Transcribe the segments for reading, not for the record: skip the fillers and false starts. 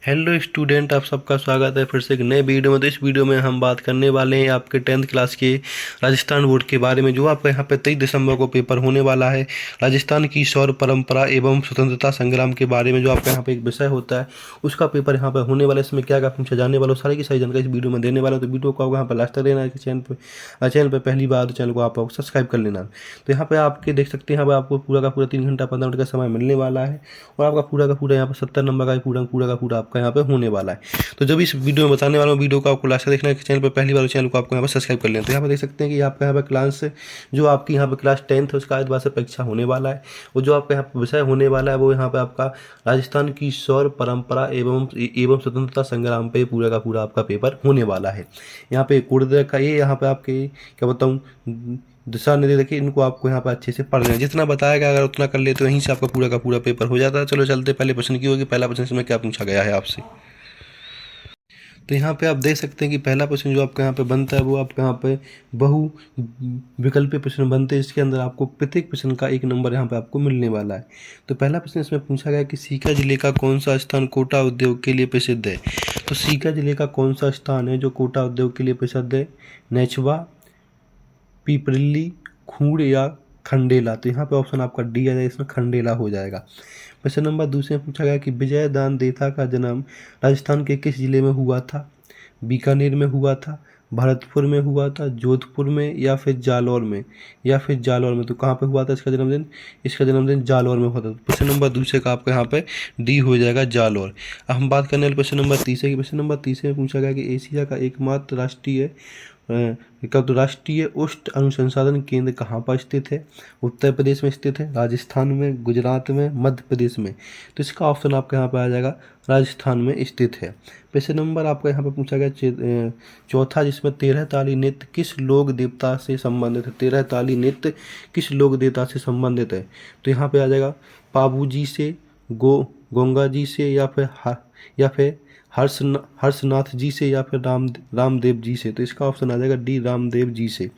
Hello student, आप सबका स्वागत है फिर से एक नए वीडियो में। तो इस वीडियो में हम बात करने वाले हैं आपके 10th क्लास के राजस्थान बोर्ड के बारे में, जो आपका यहाँ पे 23 दिसंबर को पेपर होने वाला है। राजस्थान की शौर्य परंपरा एवं स्वतंत्रता संग्राम के बारे में जो आपका यहाँ पे एक विषय होता है, उसका पेपर यहाँ पे होने वाला है। इसमें क्या क्या पूछा जाने वाला है, सारी की सारी जानकारी इस वीडियो में देने वाला है। तो वीडियो को आपको यहाँ पर लास्ट तक देना है। चैनल पर पहली बार तो चैनल को आप सब्सक्राइब कर लेना। तो यहाँ पे आपके देख सकते हैं, यहाँ पे आपको पूरा का पूरा 3 घंटा 15 मिनट का समय मिलने वाला है, और आपका पूरा का पूरा यहाँ पर 70 नंबर का पूरा का पूरा आपका यहाँ पे होने वाला है। तो जब इस वीडियो में बताने वाला हूँ, वीडियो को आपको लास्ट तक देखना है। चैनल पर पहली बार चैनल को आपको यहाँ पर सब्सक्राइब कर लेना। तो यहाँ पर देख सकते हैं कि आपका यहाँ पर क्लास जो आपकी यहाँ पर क्लास 10th है, उसका आज बाद से परीक्षा होने वाला है। और जो आपका यहाँ पर विषय होने वाला है वो यहाँ पर आपका राजस्थान की शौर्य परंपरा एवं स्वतंत्रता संग्राम पे पूरा का पूरा आपका पेपर होने वाला है। यहाँ पे कोड का ये यहाँ पे आपके क्या बताऊँ दिशा निर्देश देखिए, इनको आपको यहाँ पर अच्छे से पढ़ लेना। जितना बताया गया अगर उतना कर ले तो यहीं से आपका पूरा का पूरा पेपर हो जाता है। चलो चलते पहले प्रश्न की होगी। पहला प्रश्न इसमें क्या पूछा गया है आपसे, तो यहाँ पे आप देख सकते हैं कि पहला प्रश्न जो आपका यहाँ पे बनता है वो आपका यहाँ पे बहु विकल्पीय प्रश्न बनते हैं। इसके अंदर आपको प्रत्येक प्रश्न का 1 नंबर यहाँ पे आपको मिलने वाला है। तो पहला प्रश्न इसमें पूछा गया कि सीकर जिले का कौन सा स्थान कोटा उद्योग के लिए प्रसिद्ध है। तो सीकर जिले का कौन सा स्थान है जो कोटा उद्योग के लिए प्रसिद्ध है? नेचवा, पिपरली, खूड़ या खंडेला। तो यहाँ पे ऑप्शन आपका डी आ जाएगा, इसमें खंडेला हो जाएगा। प्रश्न नंबर दूसरे में पूछा गया कि विजय दान देथा का जन्म राजस्थान के किस जिले में हुआ था? बीकानेर में हुआ था, भरतपुर में हुआ था, जोधपुर में या फिर जालौर में तो कहाँ पे हुआ था इसका जन्मदिन? इसका जन्मदिन जालौर में हुआ था। प्रश्न नंबर दूसरे का आपका यहाँ पे डी हो जाएगा, जालौर। अब हम बात करने वाले प्रश्न नंबर तीसरे की। प्रश्न नंबर तीसरे में पूछा गया कि एशिया का एकमात्र राष्ट्रीय उष्ण अनुसंधान केंद्र कहाँ पर स्थित है? उत्तर प्रदेश में स्थित है, राजस्थान में, गुजरात में, मध्य प्रदेश में। तो इसका ऑप्शन आपका यहाँ पर आ जाएगा राजस्थान में स्थित है। प्रश्न नंबर आपका यहाँ पर पूछा गया चौथा, जिसमें 13 ताली नृत्य किस लोक देवता से संबंधित है? 13 ताली नृत्य किस लोक देवता से संबंधित है? तो यहाँ पे आ जाएगा पाबू जी से, गंगा जी से, या फिर हर्षनाथ जी से, या फिर रामदेव जी से। तो इसका ऑप्शन आ जाएगा डी, रामदेव जी से।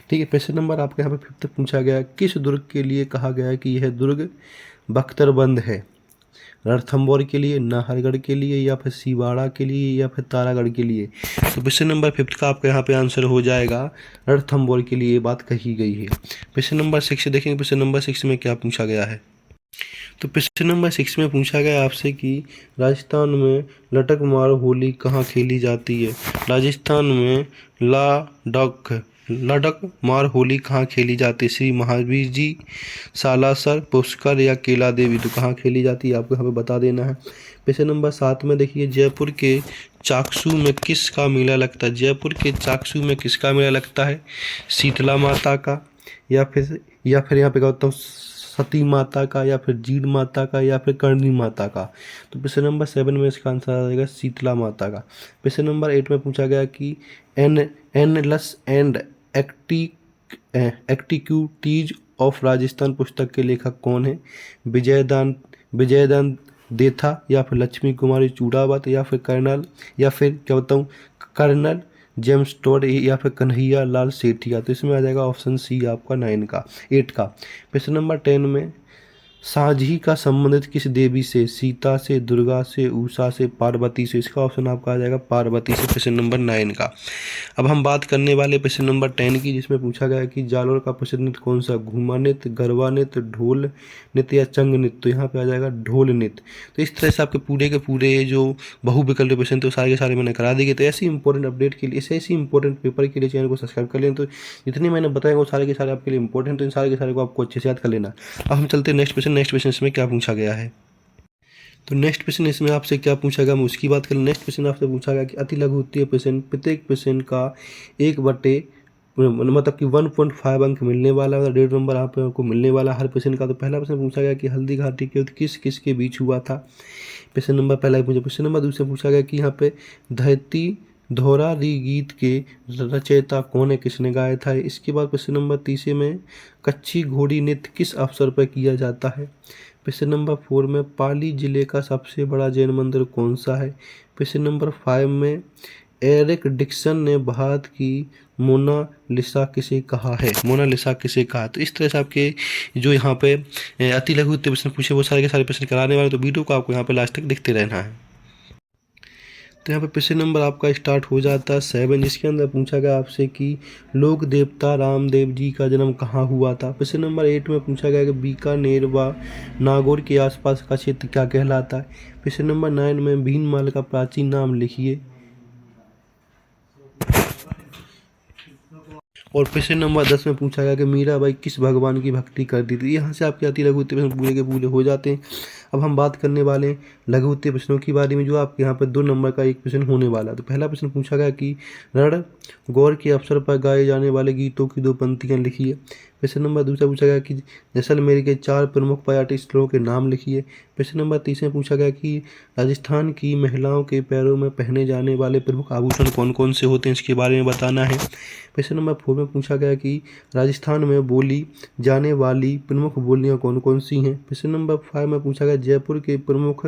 ठीक है। प्रश्न नंबर आपके यहाँ पे 5th पूछा गया, किस दुर्ग के लिए कहा गया है कि यह दुर्ग बख्तरबंद है? रणथंभौर के लिए, नाहरगढ़ के लिए, या फिर सिवाड़ा के लिए, या फिर तारागढ़ के लिए। तो प्रश्न नंबर 5th का आपका यहाँ पे आंसर हो जाएगा रणथंभौर के लिए, ये बात कही गई है। प्रश्न नंबर 6 देखेंगे, प्रश्न नंबर 6 में क्या पूछा गया है। तो प्रश्न नंबर 6 में पूछा गया आपसे कि राजस्थान में लटक मार होली कहाँ खेली जाती है? राजस्थान में लटक मार होली कहाँ खेली जाती है? श्री महावीर जी, सालासर, पुष्कर या केला देवी। तो कहाँ खेली जाती है आपको यहाँ पे बता देना है। प्रश्न नंबर 7 में देखिए, जयपुर के चाकसू में किसका मेला लगता है? जयपुर के चाकसू में किसका मेला लगता है? शीतला माता का, या फिर यहाँ पे कहता हूँ सती माता का, या फिर जीड माता का, या फिर करणी माता का। तो प्रश्न नंबर 7 में इसका आंसर आ जाएगा शीतला माता का। प्रश्न नंबर 8 में पूछा गया कि एनलस एंड एक्टिक्यूटीज ऑफ राजस्थान पुस्तक के लेखक कौन है? विजयदान देथा, या फिर लक्ष्मी कुमारी चूड़ावत, या फिर कर्नल जेम्स टॉड, या फिर कन्हैया लाल सेठिया। तो इसमें आ जाएगा ऑप्शन सी आपका 8 का। प्रश्न नंबर 10 में साझी का संबंधित किस देवी से? सीता से, दुर्गा से, उषा से, पार्वती से। इसका ऑप्शन आपका आ जाएगा पार्वती से, प्रश्न नंबर 9 का। अब हम बात करने वाले प्रश्न नंबर 10 की, जिसमें पूछा गया कि जालौर का प्रसिद्ध नृत्य कौन सा? घूमा नृत्य, गरबा नृत्य, ढोल नृत्य या चंग नृत्य। तो यहाँ पे आ जाएगा ढोल नृत्य। तो इस तरह से आपके पूरे के पूरे जो बहुविकल्पीय प्रश्न तो सारे के सारे मैंने करा दिए। तो ऐसी इंपॉर्टेंट अपडेट के लिए, ऐसी इंपॉर्टेंट पेपर के लिए चैनल को सब्सक्राइब कर लें। तो जितने मैंने बताया वो सारे के सारे आपके लिए इंपॉर्टेंट, तो इन सारे के सारे को आपको अच्छे से याद कर लेना। अब हम चलते हैं नेक्स्ट क्वेश्चन इसमें क्या पूछा गया है। तो नेक्स्ट क्वेश्चन इसमें आपसे क्या पूछा गया, हम उसकी बात करें। नेक्स्ट क्वेश्चन आपसे पूछा गया कि अति लघु उत्तरीय प्रश्न, प्रत्येक प्रश्न का 1/5 अंक मिलने वाला है, 1.5 नंबर आपको मिलने वाला हर प्रश्न का। तो पहला प्रश्न पूछा गया कि हल्दी घाटी के युद्ध किस किस के बीच हुआ था? प्रश्न नंबर पहला पूछा। प्रश्न नंबर दूसरा पूछा गया कि यहाँ पे धरती धोरा री गीत के रचयिता कौन है, किसने गाया था? इसके बाद प्रश्न नंबर तीसरे में कच्ची घोड़ी नृत्य किस अवसर पर किया जाता है? प्रश्न नंबर 4 में पाली जिले का सबसे बड़ा जैन मंदिर कौन सा है? प्रश्न नंबर 5 में एरिक डिक्सन ने भारत की मोनालिसा किसे कहा है? तो इस तरह से आपके जो यहाँ पे अति लघु उत्तरीय प्रश्न पूछे वो सारे के सारे प्रश्न कराने वाले। तो वीडियो को आपको यहाँ पे लास्ट तक देखते रहना है। तो यहाँ पे क्वेश्चन नंबर आपका स्टार्ट हो जाता है 7, जिसके अंदर पूछा गया आपसे कि लोक देवता रामदेव जी का जन्म कहाँ हुआ था। क्वेश्चन नंबर 8 में पूछा गया कि बीकानेर व नागौर के आसपास का क्षेत्र क्या कहलाता है। क्वेश्चन नंबर 9 में भीनमाल का प्राचीन नाम लिखिए। और क्वेश्चन नंबर 10 में पूछा गया कि मीराबाई किस भगवान की भक्ति करती थी। यहाँ से आपके आती लघु उत्तर प्रश्न पूरे के पूरे हो जाते हैं। अब हम बात करने वाले हैं लघु उत्तर प्रश्नों के बारे में, जो आपके यहाँ पर 2 नंबर का एक प्रश्न होने वाला है। तो पहला प्रश्न पूछा गया कि रण गौर के अवसर पर गाए जाने वाले गीतों की 2 पंक्तियाँ लिखिए। क्वेश्चन नंबर दूसरा पूछा गया कि जैसलमेर के 4 प्रमुख पर्यटन स्थलों के नाम लिखिए। क्वेश्चन नंबर 3 में पूछा गया कि राजस्थान की महिलाओं के पैरों में पहने जाने वाले प्रमुख आभूषण कौन कौन से होते हैं, इसके बारे में बताना है। क्वेश्चन नंबर 4 में पूछा गया कि राजस्थान में बोली जाने वाली प्रमुख बोलियां कौन कौन सी हैं। क्वेश्चन नंबर 5 में पूछा गया जयपुर के प्रमुख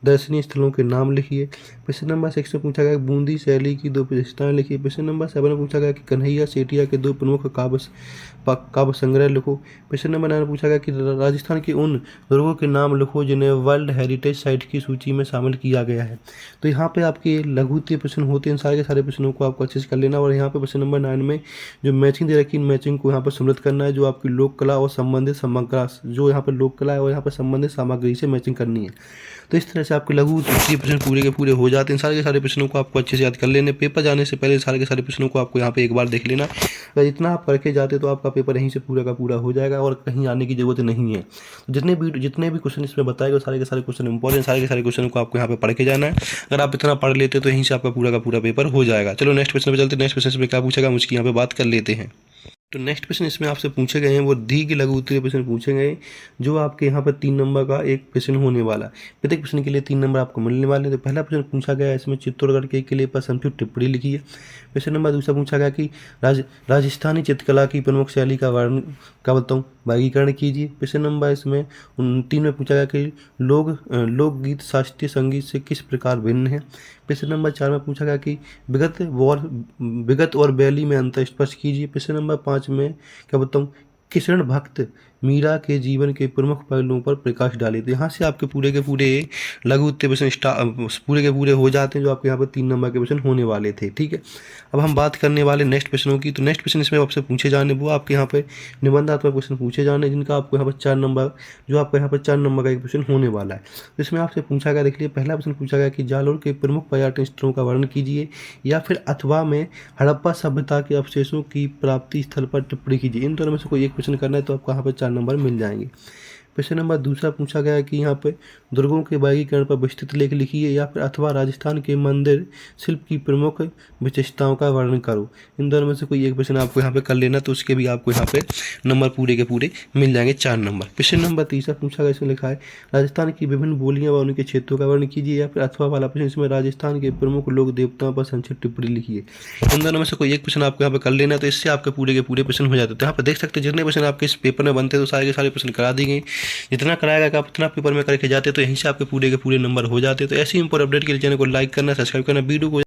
दर्शनीय स्थलों के नाम लिखिए। क्वेश्चन नंबर 6 में पूछा गया बूंदी शैली की 2 विशेषताएं लिखिए। क्वेश्चन नंबर 7 में पूछा गया कि कन्हैया सेठिया के 2 प्रमुख काव्य संग्रह लिखो। क्वेश्चन नंबर 9 में पूछा गया कि राजस्थान के उन दुर्गों के नाम लिखो जिन्हें वर्ल्ड हेरिटेज साइट की सूची में शामिल किया गया है। तो यहाँ पे आपके लघु उत्तरीय प्रश्न होते हैं, सारे के सारे प्रश्नों को आपको अच्छे से कर लेना। और यहाँ पे प्रश्न नंबर 9 में जो मैचिंग दे रखी है, मैचिंग को यहाँ पर सम्मिलित करना है, जो आपकी लोक कला और संबंधित सामग्री, जो यहाँ पर लोक कला है और यहाँ पर संबंधित सामग्री से मैचिंग करनी है। तो इस तरह से आपके लघु उत्तरीय प्रश्न पूरे के पूरे हो जाते हैं। सारे के सारे प्रश्नों को आपको अच्छे से याद कर लेने, पेपर जाने से पहले सारे के सारे प्रश्नों को आपको यहाँ पे एक बार देख लेना। अगर इतना आप करके जाते तो आपका पेपर यहीं से पूरा का पूरा हो जाएगा और कहीं आने की जरूरत नहीं है। जितने भी क्वेश्चन इसमें बताए गए सारे के सारे क्वेश्चन इंपॉर्टेंट, सारे के सारे क्वेश्चन को आपको यहाँ पे पढ़ के जाना है। अगर आप इतना पढ़ लेते तो यहीं से आपका पूरा का पूरा पेपर हो जाएगा। चलो नेक्स्ट क्वेश्चन पे चलते हैं। नेक्स्ट क्वेश्चन में क्या पूछेगा मुझकी यहाँ पे बात कर लेते हैं। तो नेक्स्ट प्रश्न इसमें आपसे पूछे गए हैं वो दीर्घ लघु उत्तरीय प्रश्न पूछे गए, जो आपके यहाँ पर 3 नंबर का एक प्रश्न होने वाला है। प्रत्येक प्रश्न के लिए 3 नंबर आपको मिलने वाले हैं। तो पहला प्रश्न पूछा गया है इसमें चित्तौड़गढ़ के किले पर संक्षिप्त टिप्पणी लिखिए। प्रश्न नंबर दूसरा पूछा गया कि राजस्थानी चित्रकला की प्रमुख शैली का वर्णन का बताऊँ वर्गीकरण कीजिए। प्रश्न नंबर इसमें 3 में पूछा गया कि लोकगीत शास्त्रीय संगीत से किस प्रकार भिन्न है। प्रश्न नंबर 4 में पूछा गया कि विगत और बैली में अंतर स्पष्ट कीजिए। प्रश्न नंबर 5 में क्या बताऊँ किशरण भक्त मीरा के जीवन के प्रमुख पहलुओं पर प्रकाश डाले। तो यहाँ से आपके पूरे के पूरे लघु उत्तरीय प्रश्न पूरे के पूरे हो जाते हैं, जो आपके यहाँ पर 3 नंबर के प्रश्न होने वाले थे। ठीक है, अब हम बात करने वाले नेक्स्ट प्रश्नों की। तो नेक्स्ट प्रश्न इसमें आपसे पूछे जाने वो आपके यहाँ पे निबंधात्मक प्रश्न पूछे जाने, जिनका आपको यहाँ पर 4 नंबर, जो आपको यहाँ पर 4 नंबर का एक प्रश्न होने वाला है। तो इसमें आपसे पूछा गया, देख लीजिए, पहला प्रश्न पूछा गया कि जालोर के प्रमुख पर्यटन स्थलों का वर्णन कीजिए, या फिर अथवा में हड़प्पा सभ्यता के अवशेषों की प्राप्ति स्थल पर टिप्पणी कीजिए। इन दोनों में से कोई एक प्रश्न करना है तो आपको यहाँ पर 4 नंबर मिल जाएंगे। प्रश्न नंबर दूसरा पूछा गया है कि यहाँ पे दुर्गों के वर्गीकरण पर विस्तृत लेख लिखिए, या फिर अथवा राजस्थान के मंदिर शिल्प की प्रमुख विशेषताओं का वर्णन करो। इन दोनों में से कोई एक प्रश्न आपको यहाँ पे कर लेना, तो उसके भी आपको यहाँ पे नंबर पूरे के पूरे मिल जाएंगे 4 नंबर। प्रश्न नंबर तीसरा पूछा गया, इसमें लिखा है राजस्थान की विभिन्न बोलियाँ व उनके क्षेत्रों का वर्णन कीजिए, या फिर अथवा वाला प्रश्न इसमें राजस्थान के प्रमुख लोक देवताओं पर संक्षिप्त टिप्पणी लिखिए। इन दोनों में से कोई एक प्रश्न आपको यहाँ पे कर लेना, तो इससे आपके पूरे के पूरे प्रश्न हो जाते हैं। तो यहाँ पर देख सकते हैं जितने प्रश्न आपके इस पेपर में बनते हैं तो सारे के सारे प्रश्न करा दी गई। जितना कराएगा कि आप इतना पेपर में करके जाते तो यहीं से आपके पूरे के पूरे नंबर हो जाते। तो ऐसी इंपोर्टेंट अपडेट के लिए चैनल को लाइक करना, सब्सक्राइब करना, वीडियो को